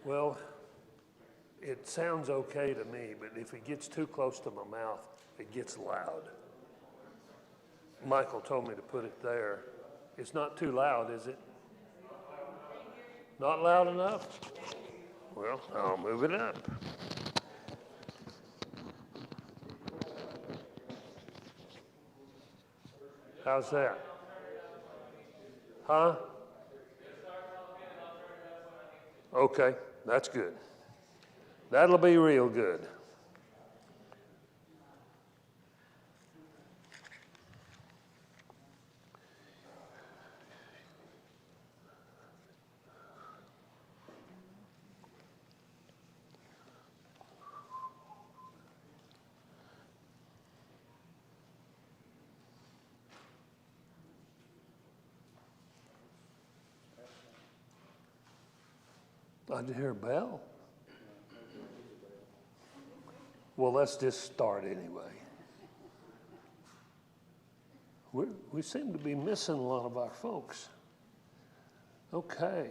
Well, it sounds okay to me, but if it gets too close to my mouth, it gets loud. Michael told me to put it there. It's not too loud, is it? Not loud enough? Well, I'll move it up. How's that? Huh? Okay, that's good. That'll be real good. I did hear a bell. Well, let's just start anyway. We seem to be missing a lot of our folks. Okay.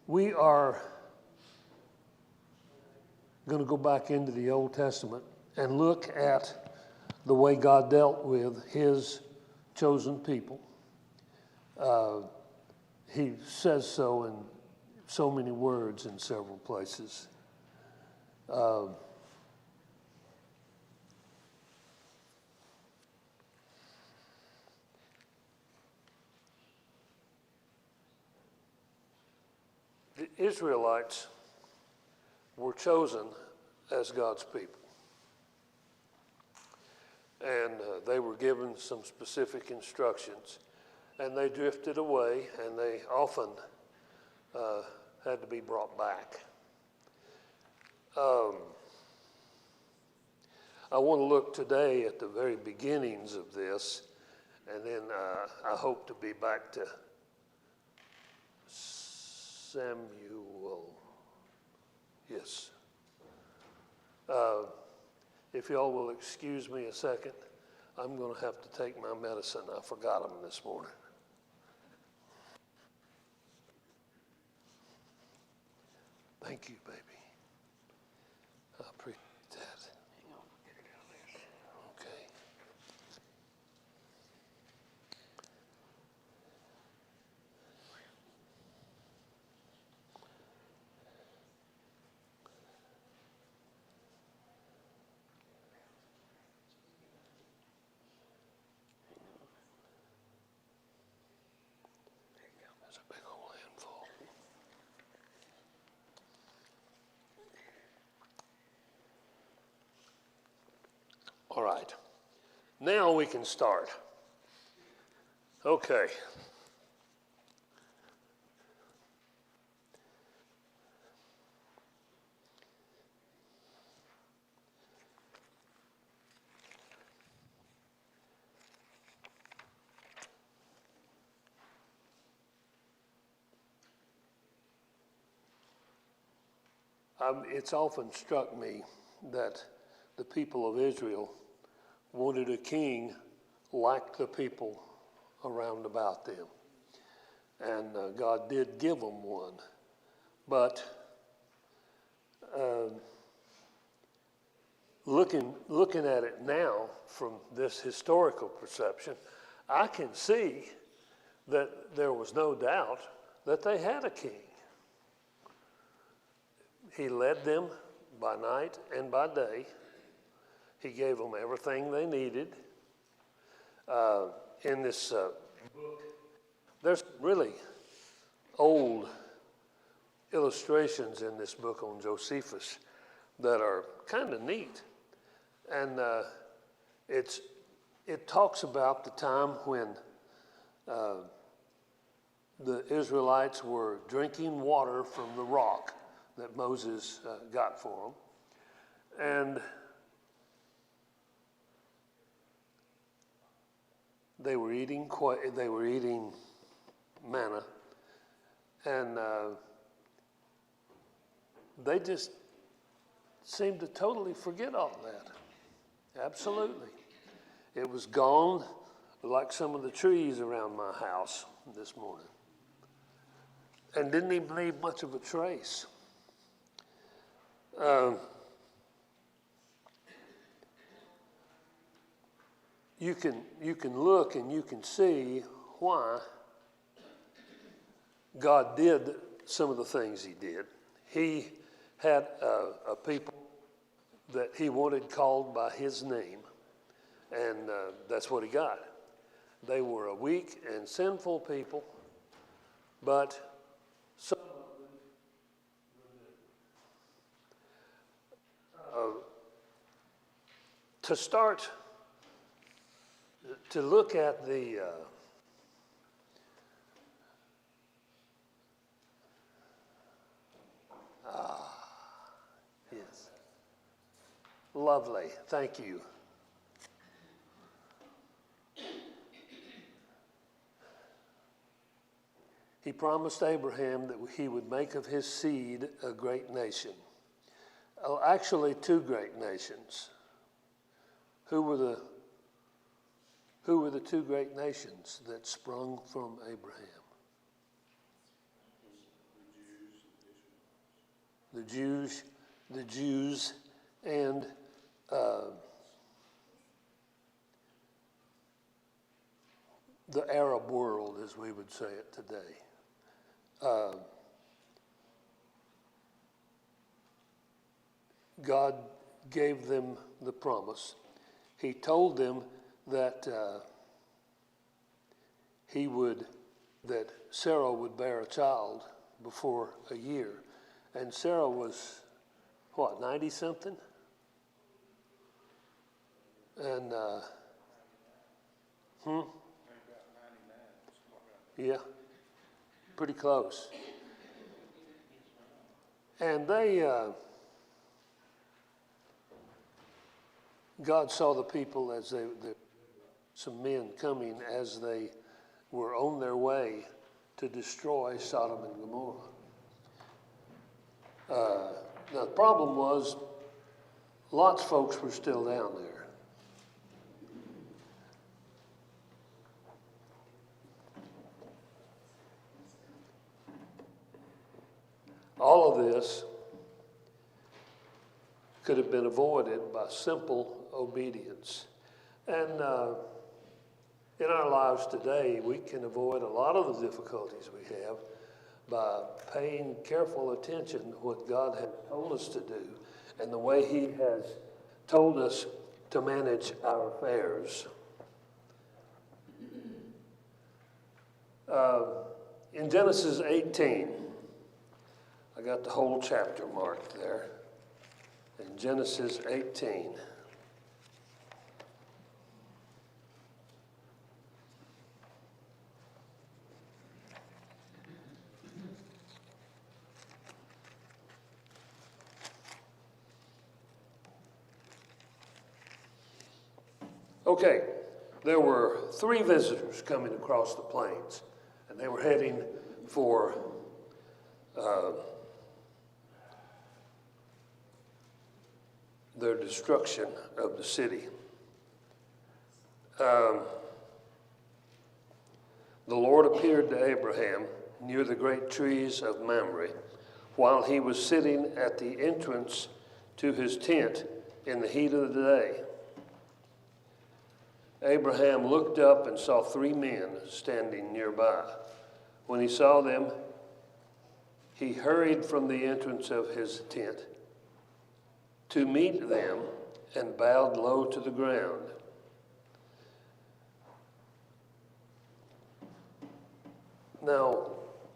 We are going to go back into the Old Testament and look at the way God dealt with his chosen people. He says so in so many words in several places. The Israelites were chosen as God's people. And they were given some specific instructions. And they drifted away, and they often had to be brought back. I want to look today at the very beginnings of this, and then I hope to be back to Samuel. Yes. If y'all will excuse me a second, I'm going to have to take my medicine. I forgot them this morning. Thank you, baby. I appreciate that. Hang on, get it out of there. Okay. There's a big old handful. All right. Now we can start. Okay. It's often struck me that the people of Israel wanted a king like the people around about them. And God did give them one. But looking at it now from this historical perception, I can see that there was no doubt that they had a king. He led them by night and by day. He gave them everything they needed. In this book, there's really old illustrations in this book on Josephus that are kind of neat. And it talks about the time when the Israelites were drinking water from the rock that Moses got for them. And they were eating manna, and they just seemed to totally forget all that. Absolutely. It was gone like some of the trees around my house this morning. and didn't even leave much of a trace. You can look and you can see why God did some of the things he did. He had a people that he wanted called by his name, and that's what he got. They were a weak and sinful people, but some of them to start to look at the yes, lovely, thank you. He promised Abraham that he would make of his seed a great nation. Oh, actually, two great nations. Who were the two great nations that sprung from Abraham? The Jews, and the Arab world, as we would say it today. God gave them the promise. He told them that that Sarah would bear a child before a year. And Sarah was, 90-something? And, yeah, pretty close. And God saw the people as some men coming as they were on their way to destroy Sodom and Gomorrah. Now the problem was, Lot's folks were still down there. All of this could have been avoided by simple obedience. And in our lives today, we can avoid a lot of the difficulties we have by paying careful attention to what God has told us to do and the way he has told us to manage our affairs. In Genesis 18, I got the whole chapter marked there. In Genesis 18. Okay, there were 3 visitors coming across the plains, and they were heading for their destruction of the city. The Lord appeared to Abraham near the great trees of Mamre while he was sitting at the entrance to his tent in the heat of the day. Abraham looked up and saw 3 men standing nearby. When he saw them, he hurried from the entrance of his tent to meet them and bowed low to the ground. Now,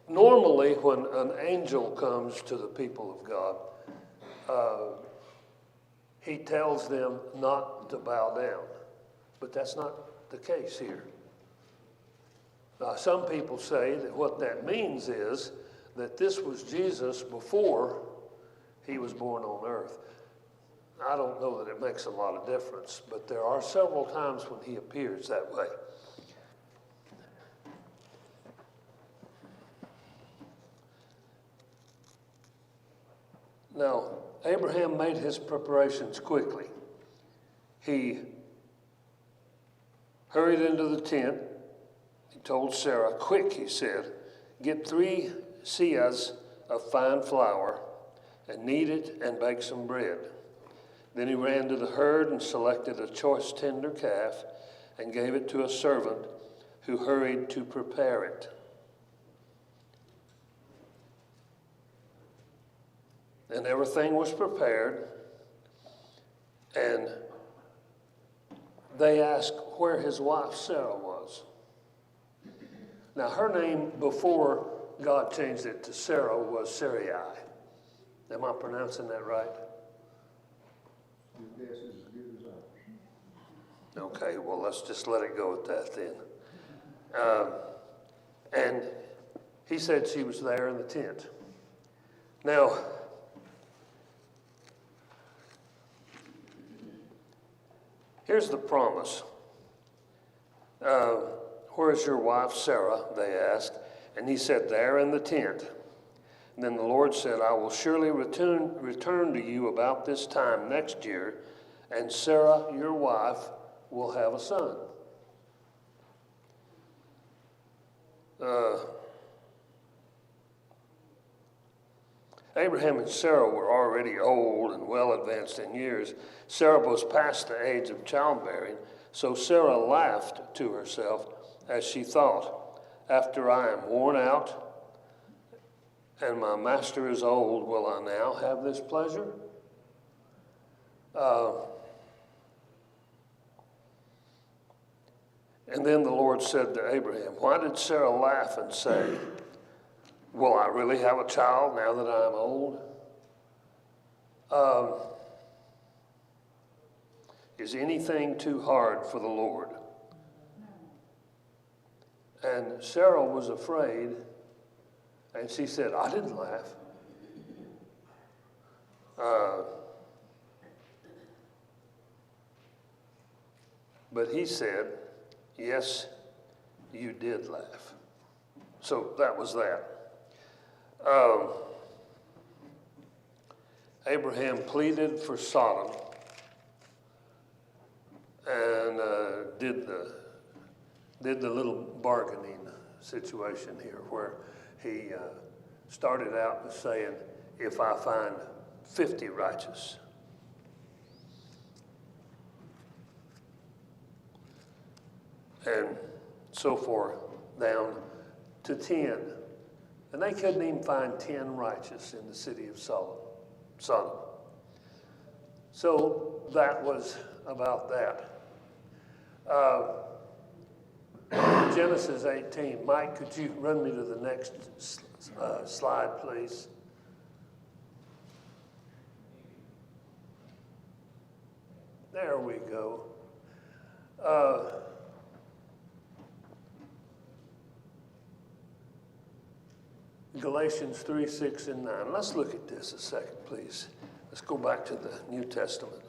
normally when an angel comes to the people of God, he tells them not to bow down. But that's not the case here. Now, some people say that what that means is that this was Jesus before he was born on earth. I don't know that it makes a lot of difference, but there are several times when he appears that way. Now, Abraham made his preparations quickly. He hurried into the tent. He told Sarah, "Quick," he said, "get 3 seahs of fine flour, and knead it and bake some bread. Then he ran to the herd and selected a choice tender calf and gave it to a servant who hurried to prepare it. And everything was prepared, and they asked where his wife Sarah was. Now, her name before God changed it to Sarah was Sarai. Am I pronouncing that right? Your guess is as good as ours. Okay, well, let's just let it go at that then. And he said she was there in the tent. Now, here's the promise. Where's your wife Sarah? They asked. And he said, there in the tent. And then the Lord said, I will surely return to you about this time next year, and Sarah, your wife, will have a son. Abraham and Sarah were already old and well advanced in years. Sarah was past the age of childbearing, so Sarah laughed to herself as she thought, after I am worn out and my master is old, will I now have this pleasure? And then the Lord said to Abraham, why did Sarah laugh and say, will I really have a child now that I am old? Is anything too hard for the Lord? And Sarah was afraid, and she said, I didn't laugh. But he said, yes, you did laugh. So that was that. Abraham pleaded for Sodom and did the little bargaining situation here where he started out with saying, if I find 50 righteous. And so forth down to 10. And they couldn't even find 10 righteous in the city of Sodom. So that was about that. Genesis 18. Mike, could you run me to the next slide, please? There we go. Galatians 3, 6, and 9. Let's look at this a second, please. Let's go back to the New Testament.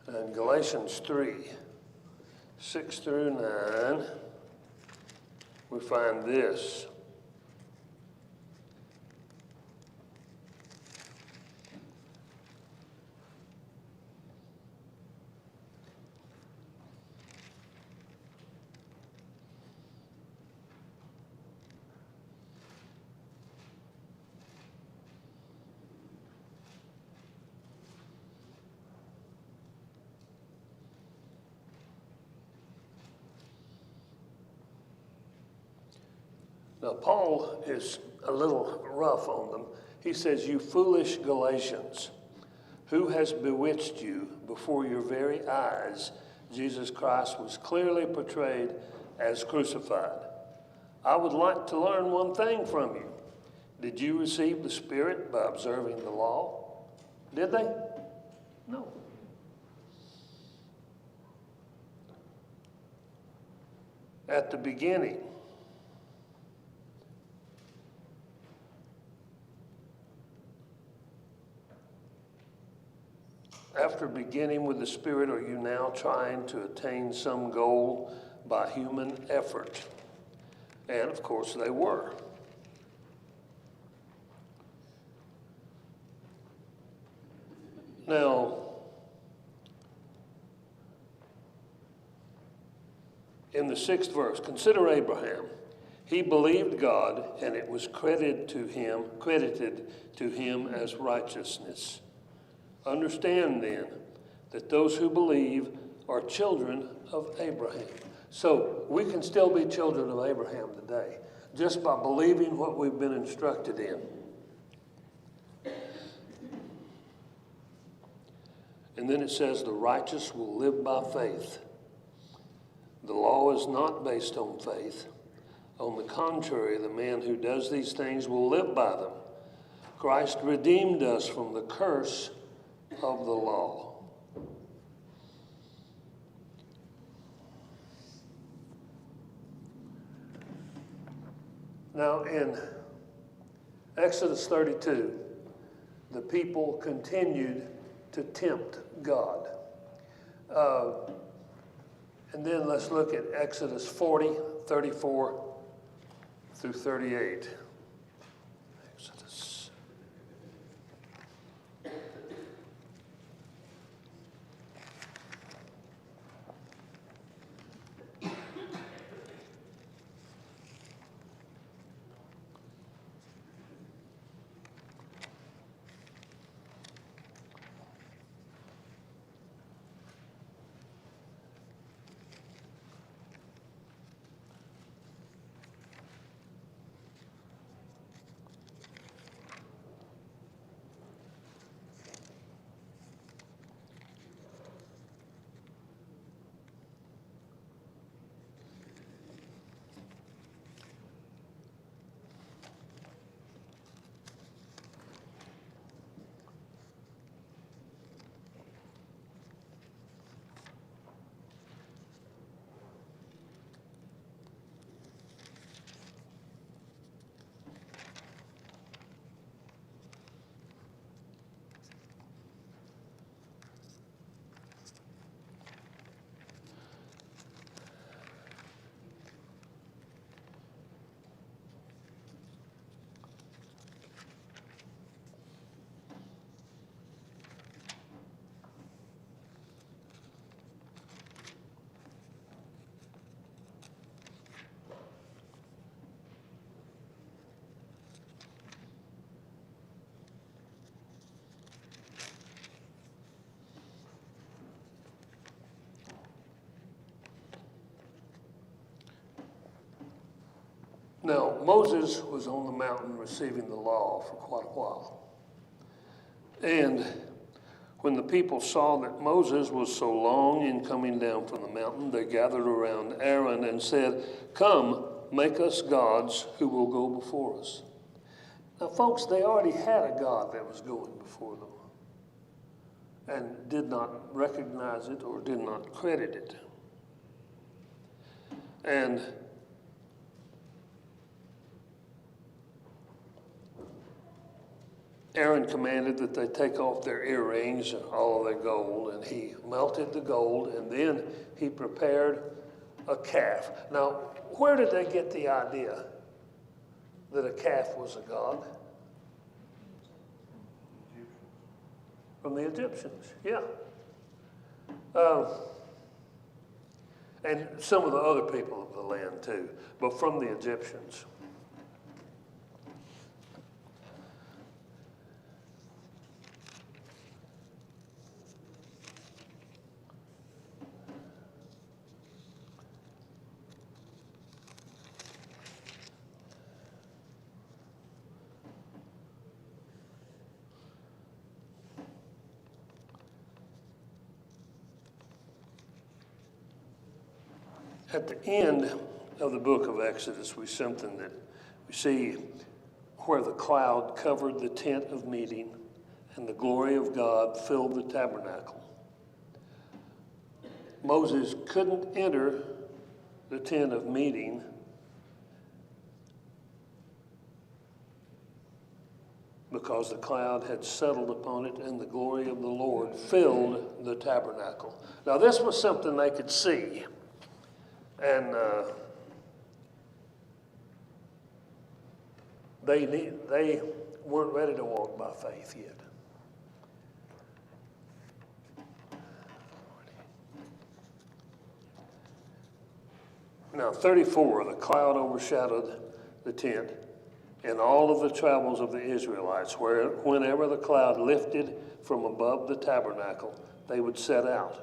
And Galatians 3, 6 through 9, we find this. Now, Paul is a little rough on them. He says, you foolish Galatians, who has bewitched you before your very eyes? Jesus Christ was clearly portrayed as crucified. I would like to learn one thing from you. Did you receive the Spirit by observing the law? Did they? No. At the beginning, after beginning with the Spirit, are you now trying to attain some goal by human effort. And of course they were. Now, in the 6th verse, consider Abraham. He believed God, and it was credited to him as righteousness. Understand then that those who believe are children of Abraham. So we can still be children of Abraham today, just by believing what we've been instructed in. And then it says, the righteous will live by faith. The law is not based on faith. On the contrary, the man who does these things will live by them. Christ redeemed us from the curse of the law. Now in Exodus 32, the people continued to tempt God. And then let's look at Exodus 40, 34 through 38. Exodus. Now, Moses was on the mountain receiving the law for quite a while. And when the people saw that Moses was so long in coming down from the mountain, they gathered around Aaron and said, "Come, make us gods who will go before us." Now, folks, they already had a God that was going before them and did not recognize it or did not credit it. And Aaron commanded that they take off their earrings and all of their gold, and he melted the gold, and then he prepared a calf. Now, where did they get the idea that a calf was a god? From the Egyptians, yeah. And some of the other people of the land too, but from the Egyptians. At the end of the book of Exodus, we see where the cloud covered the tent of meeting and the glory of God filled the tabernacle. Moses couldn't enter the tent of meeting because the cloud had settled upon it and the glory of the Lord filled the tabernacle. Now, this was something they could see. And they weren't ready to walk by faith yet. Now, 34, the cloud overshadowed the tent and all of the travels of the Israelites. Whenever the cloud lifted from above the tabernacle, they would set out.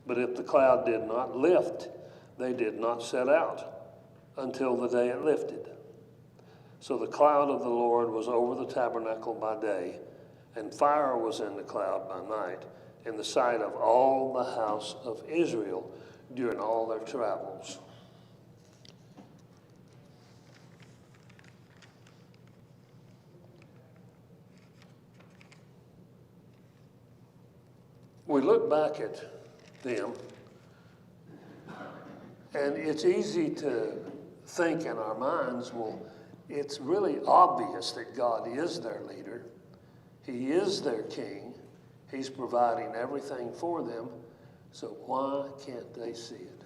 But if the cloud did not lift, they did not set out until the day it lifted. So the cloud of the Lord was over the tabernacle by day, and fire was in the cloud by night, in the sight of all the house of Israel during all their travels. We look back at them, and it's easy to think in our minds, well, it's really obvious that God is their leader. He is their king. He's providing everything for them. So why can't they see it?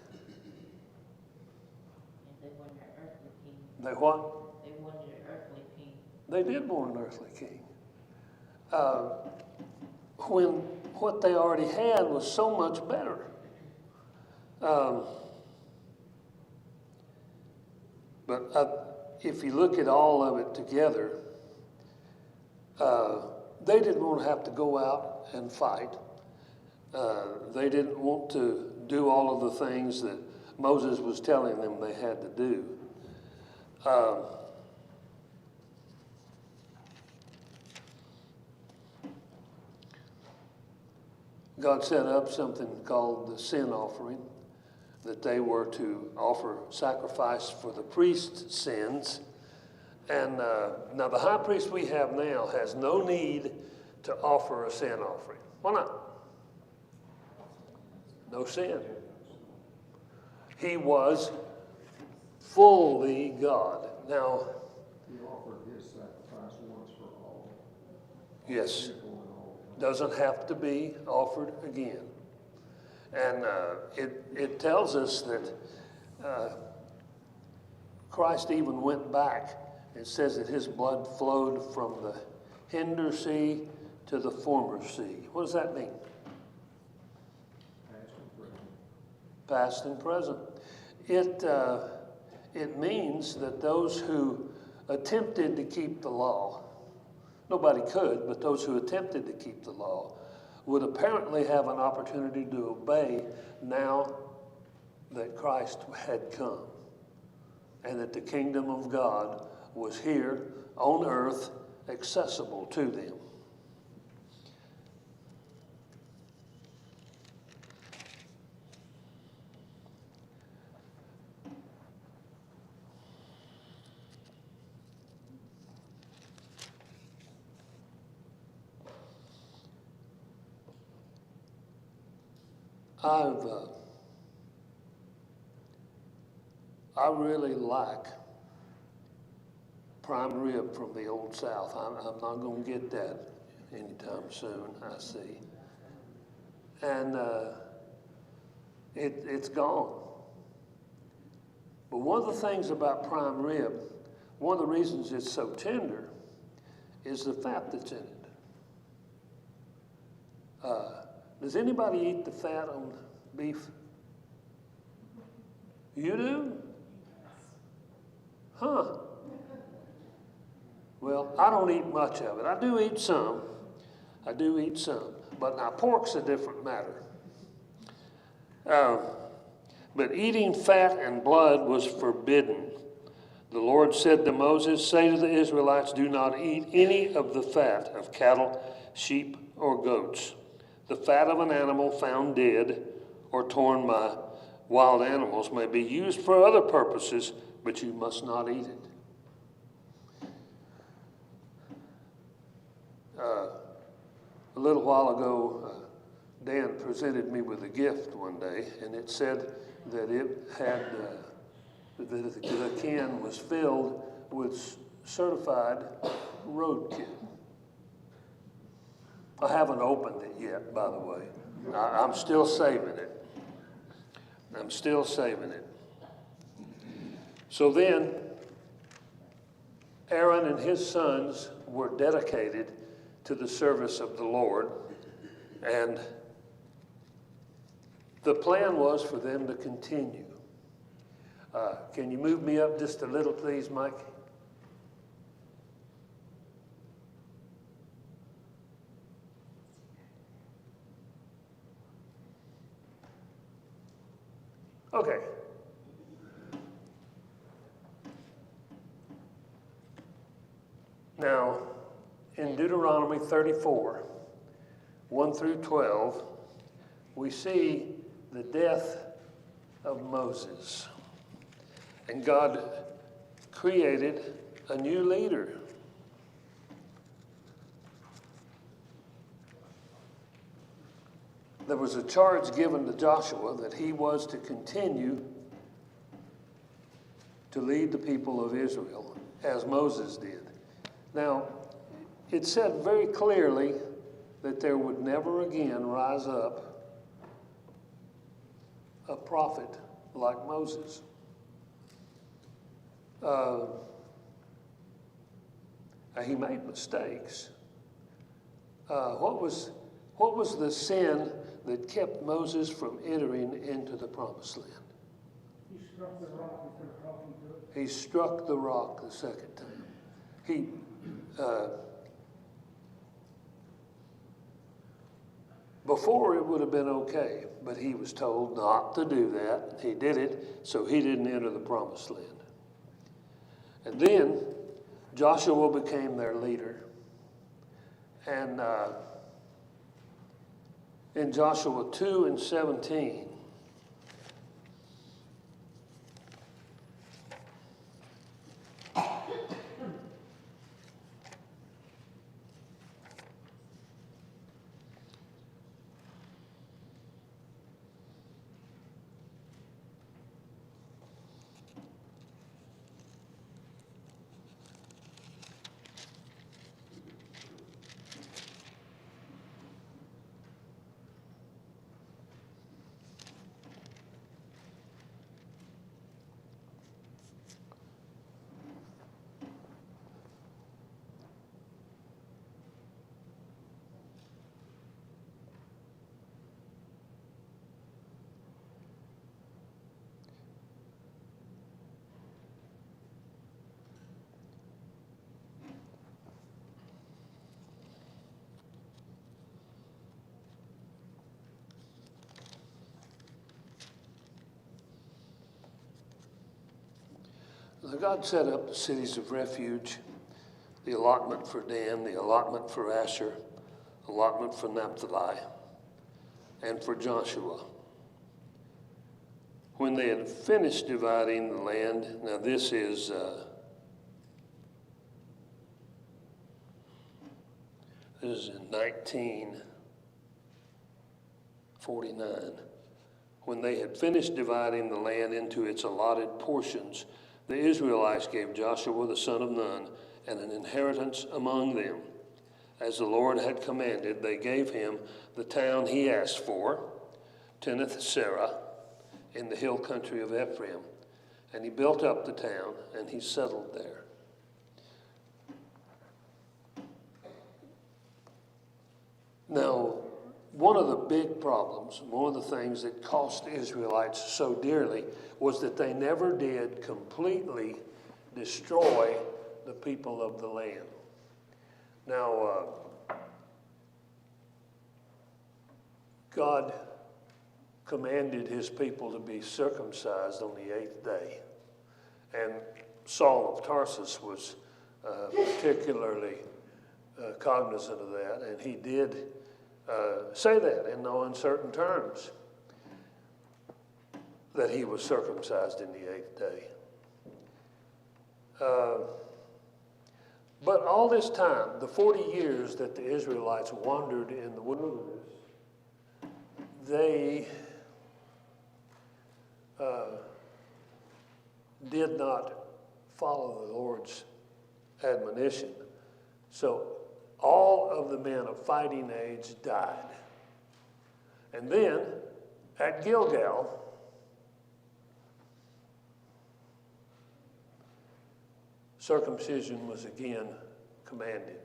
And they wanted an earthly king. They what? They wanted an earthly king. They did want an earthly king. When what they already had was so much better. But if you look at all of it together, they didn't want to have to go out and fight. They didn't want to do all of the things that Moses was telling them they had to do. God set up something called the sin offering, that they were to offer sacrifice for the priest's sins. And now the high priest we have now has no need to offer a sin offering. Why not? No sin. He was fully God. Now, He offered his sacrifice once for all. yes, doesn't have to be offered again. And it tells us that Christ even went back. It says that his blood flowed from the hinder sea to the former sea. What does that mean? Past and present. It means that those who attempted to keep the law, nobody could, but those who attempted to keep the law would apparently have an opportunity to obey now that Christ had come and that the kingdom of God was here on earth, accessible to them. I really like prime rib from the Old South. I'm not going to get that anytime soon, I see. And it's gone. But one of the things about prime rib, one of the reasons it's so tender, is the fat that's in it. Does anybody eat the fat on beef? You do? Huh. Well, I don't eat much of it. I do eat some. But now pork's a different matter. But eating fat and blood was forbidden. The Lord said to Moses, "Say to the Israelites, do not eat any of the fat of cattle, sheep, or goats. The fat of an animal found dead or torn by wild animals may be used for other purposes, but you must not eat it." A little while ago, Dan presented me with a gift one day, and it said that it had, the can was filled with certified roadkill. I haven't opened it yet, by the way. I'm still saving it. So then, Aaron and his sons were dedicated to the service of the Lord, and the plan was for them to continue. Can you move me up just a little, please, Mike? Okay. Now, in Deuteronomy 34, 1 through 12, we see the death of Moses. And God created a new leader. There was a charge given to Joshua that he was to continue to lead the people of Israel as Moses did. Now, it said very clearly that there would never again rise up a prophet like Moses. He made mistakes. What was the sin that kept Moses from entering into the promised land? He struck the rock instead of talking to it. He struck the rock the second time. Before it would have been okay, but he was told not to do that. He did it, so he didn't enter the promised land. And then Joshua became their leader. And in Joshua 2 and 17, God set up the cities of refuge, the allotment for Dan, the allotment for Asher, allotment for Naphtali, and for Joshua. When they had finished dividing the land, now this is in 1949. When they had finished dividing the land into its allotted portions, the Israelites gave Joshua the son of Nun and an inheritance among them. As the Lord had commanded, they gave him the town he asked for, Timnath-Serah, in the hill country of Ephraim. And he built up the town, and he settled there. Now, one of the big problems, one of the things that cost the Israelites so dearly, was that they never did completely destroy the people of the land. Now, God commanded his people to be circumcised on the 8th day. And Saul of Tarsus was particularly cognizant of that, and he did say that in no uncertain terms, that he was circumcised in the 8th day. But all this time, the 40 years that the Israelites wandered in the wilderness, they did not follow the Lord's admonition. So all of the men of fighting age died. And then at Gilgal, circumcision was again commanded.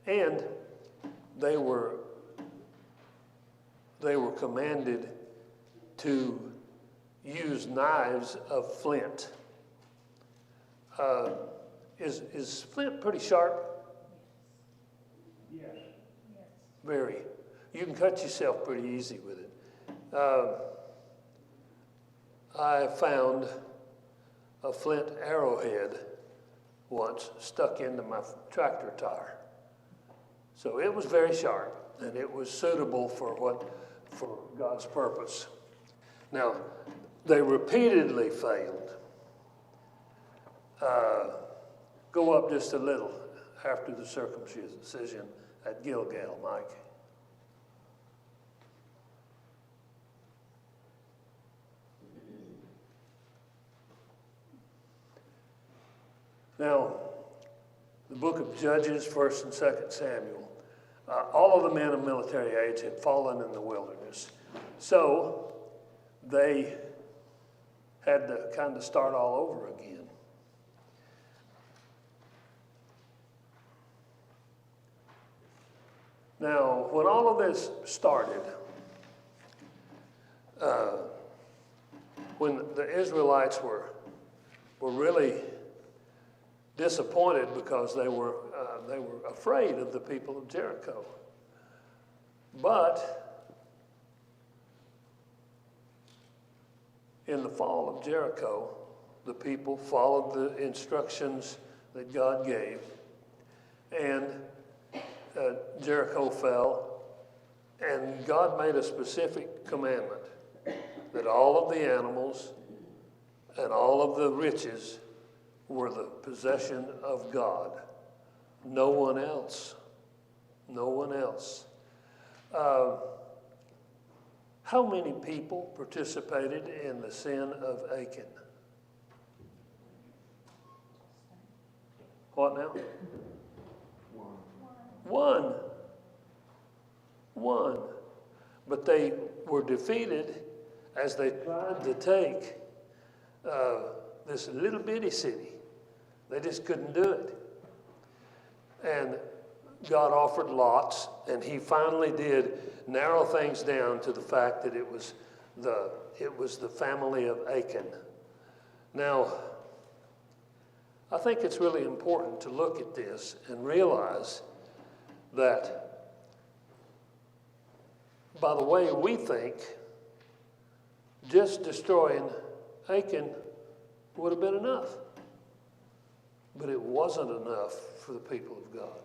And they were commanded to use knives of flint. Is flint pretty sharp? Yes. Very. You can cut yourself pretty easy with it. I found a flint arrowhead once stuck into my tractor tire. So it was very sharp, and it was suitable for God's purpose. Now, they repeatedly failed. Go up just a little after the circumcision at Gilgal, Mike. Now, the book of Judges, 1st and 2nd Samuel, all of the men of military age had fallen in the wilderness. So they had to kind of start all over again. Now, when all of this started, when the Israelites were really disappointed because they were afraid of the people of Jericho. But in the fall of Jericho, the people followed the instructions that God gave, and Jericho fell, and God made a specific commandment that all of the animals and all of the riches were the possession of God. No one else. No one else. How many people participated in the sin of Achan? What now? One. But they were defeated as they tried to take this little bitty city. They just couldn't do it. And God offered lots, and he finally did narrow things down to the fact that it was the family of Achan. Now, I think it's really important to look at this and realize that by the way we think, just destroying Achan would have been enough. But it wasn't enough for the people of God.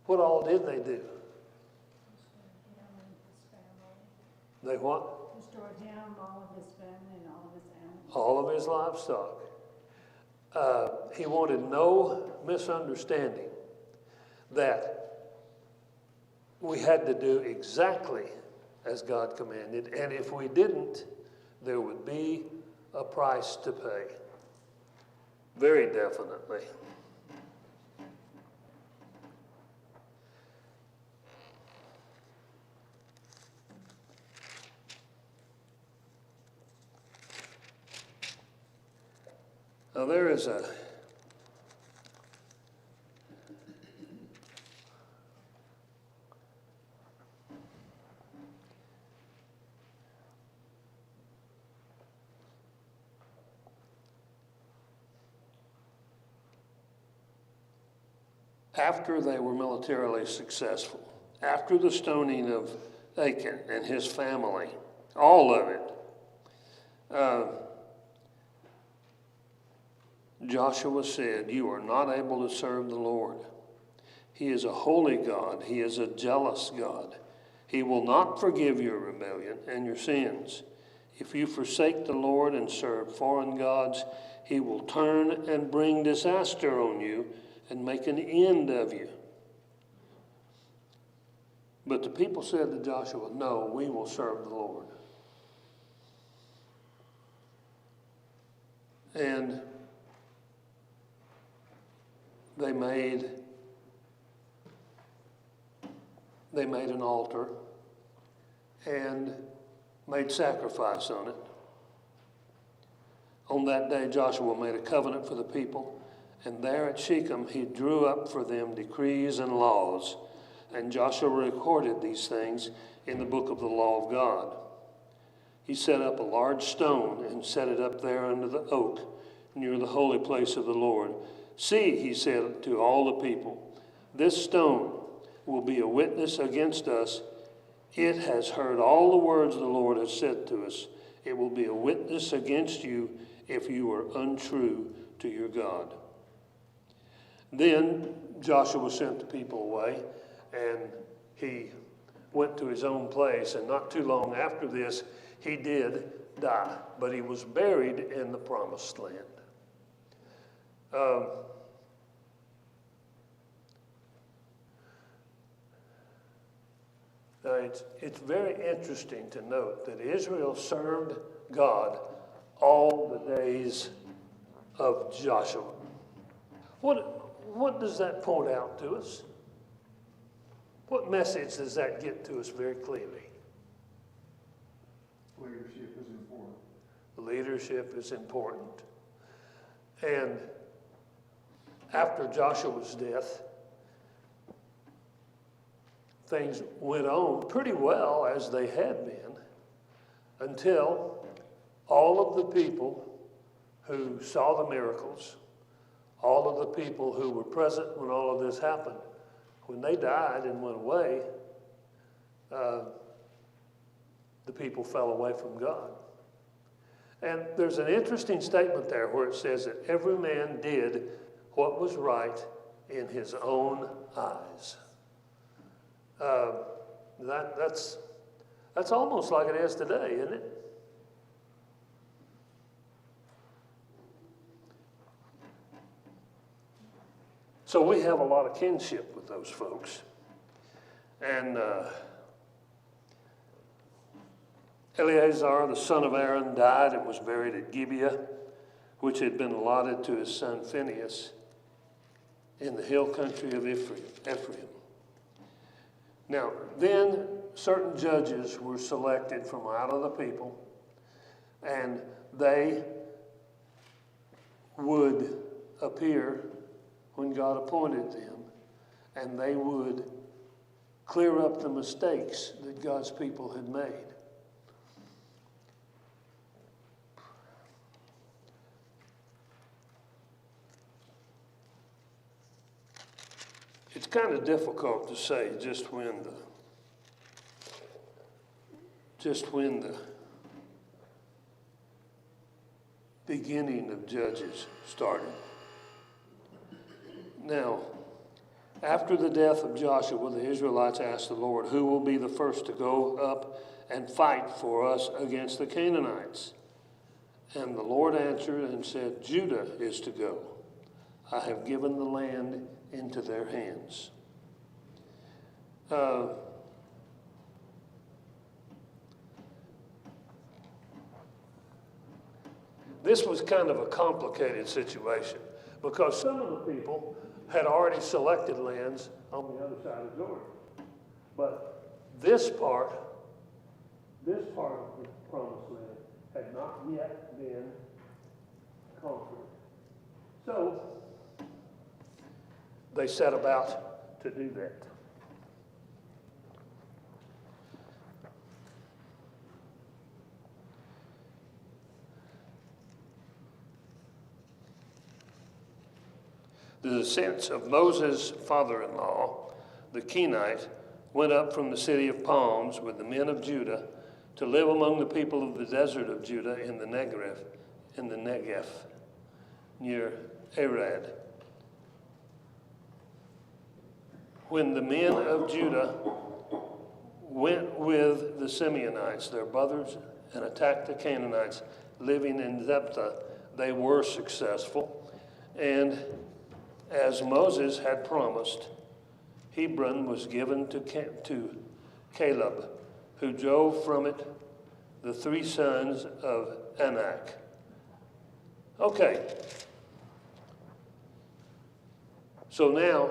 What all did they do? They what? Destroyed him, all of his family, and all of his animals. All of his livestock. He wanted no misunderstanding that we had to do exactly as God commanded, and if we didn't, there would be a price to pay. Very definitely. Now there is a after they were militarily successful, after the stoning of Achan and his family, all of it, Joshua said, "You are not able to serve the Lord. He is a holy God. He is a jealous God. He will not forgive your rebellion and your sins. If you forsake the Lord and serve foreign gods, he will turn and bring disaster on you and make an end of you." But the people said to Joshua, "No, we will serve the Lord." And they made an altar and made sacrifice on it. On that day, Joshua made a covenant for the people, And there at Shechem he drew up for them decrees and laws. And Joshua recorded these things in the book of the law of God. He set up a large stone and set it up there under the oak near the holy place of the Lord. See, he said to all the people, this stone will be a witness against us. It has heard all the words the Lord has said to us. It will be a witness against you if you are untrue to your God. Then Joshua sent the people away, and he went to his own place. And not too long after this, he did die, but he was buried in the promised land. It's very interesting to note that Israel served God all the days of Joshua. What does that point out to us? What message does that get to us very clearly? Leadership is important. Leadership is important. And after Joshua's death, things went on pretty well as they had been until all of the people who saw the miracles, all of the people who were present when all of this happened, when they died and went away, the people fell away from God. And there's an interesting statement there where it says that every man did what was right in his own eyes. That's almost like it is today, isn't it? So we have a lot of kinship with those folks. And Eleazar, the son of Aaron, died and was buried at Gibeah, which had been allotted to his son Phinehas in the hill country of Ephraim. Now, then certain judges were selected from out of the people, and they would appear when God appointed them, and they would clear up the mistakes that God's people had made. It's kind of difficult to say just when the beginning of Judges started. Now, after the death of Joshua, the Israelites asked the Lord, who will be the first to go up and fight for us against the Canaanites? And the Lord answered and said, Judah is to go. I have given the land into their hands. This was kind of a complicated situation because some of the people had already selected lands on the other side of Jordan. But this part of the promised land had not yet been conquered. So they set about to do that. The descendants of Moses' father-in-law, the Kenite, went up from the city of palms with the men of Judah to live among the people of the desert of Judah in the Negev, near Arad. When the men of Judah went with the Simeonites, their brothers, and attacked the Canaanites living in Zephath, they were successful. And as Moses had promised, Hebron was given to Caleb, who drove from it the three sons of Anak. Okay. So now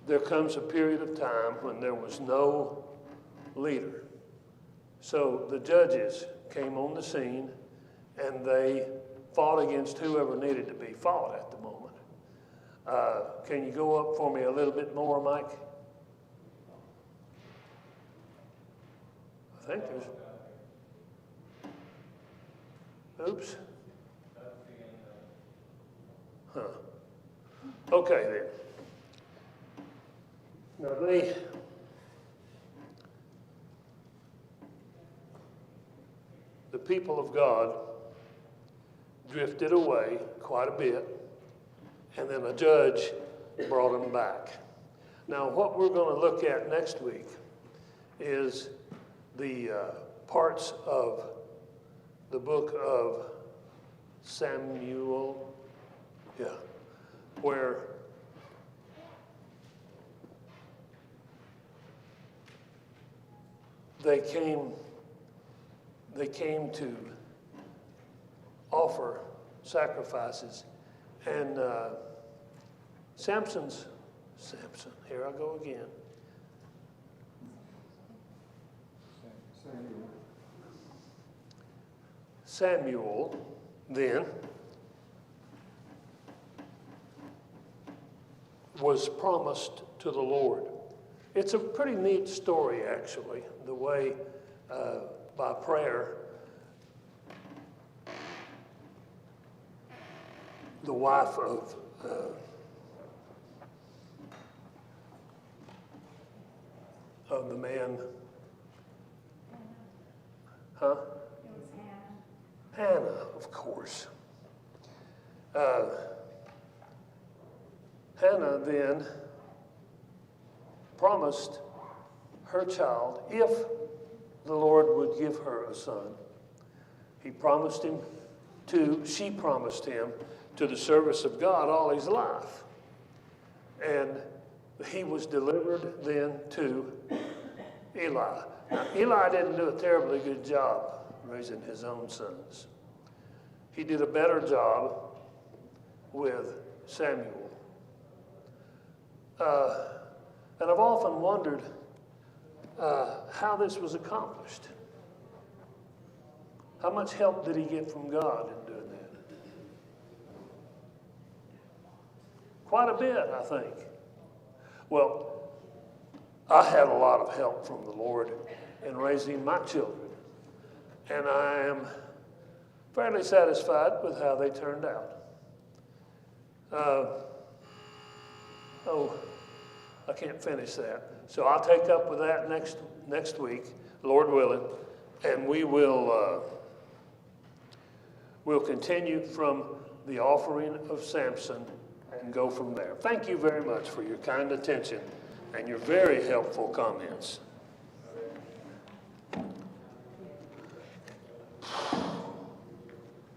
there comes a period of time when there was no leader. So the judges came on the scene and they fought against whoever needed to be fought at the moment. Can you go up for me a little bit more, Mike? I think there's. Oops. Huh. Okay then. Now the people of God drifted away quite a bit, and then a judge brought them back. Now what we're going to look at next week is the parts of the book of Samuel, where they came to offer sacrifices, and Samson, here I go again. Samuel then was promised to the Lord. It's a pretty neat story, actually, the way by prayer the wife of the man, huh? It was Hannah. Hannah, of course. Hannah then promised her child, if the Lord would give her a son, she promised him to the service of God all his life. And he was delivered then to Eli. Now, Eli didn't do a terribly good job raising his own sons. He did a better job with Samuel. And I've often wondered how this was accomplished. How much help did he get from God in doing that? Quite a bit, I think. Well, I had a lot of help from the Lord in raising my children, and I am fairly satisfied with how they turned out. I can't finish that. So I'll take up with that next week, Lord willing, and we'll continue from the offering of Samson and go from there. Thank you very much for your kind attention and your very helpful comments.